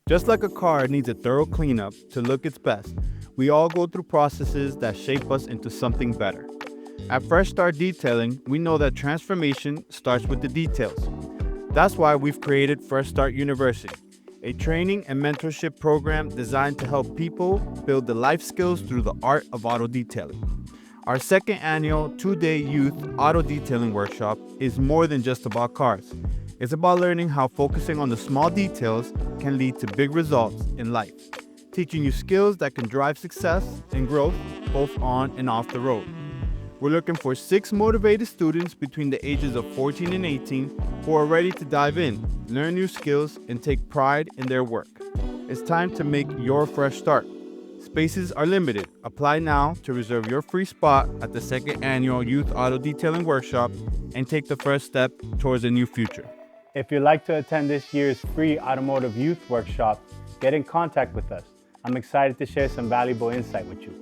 Just like a car needs a thorough cleanup to look its best, we all go through processes that shape us into something better. At Fresh Start Detailing, we know that transformation starts with the details. That's why we've created Fresh Start University, a training and mentorship program designed to help people build the life skills through the art of auto detailing. Our second annual 2-day youth auto detailing workshop is more than just about cars. It's about learning how focusing on the small details can lead to big results in life, teaching you skills that can drive success and growth both on and off the road. We're looking for 6 motivated students between the ages of 14 and 18 who are ready to dive in, learn new skills, and take pride in their work. It's time to make your fresh start. Spaces are limited. Apply now to reserve your free spot at the second annual Youth Auto Detailing Workshop and take the first step towards a new future. If you'd like to attend this year's free Automotive Youth Workshop, get in contact with us. I'm excited to share some valuable insight with you.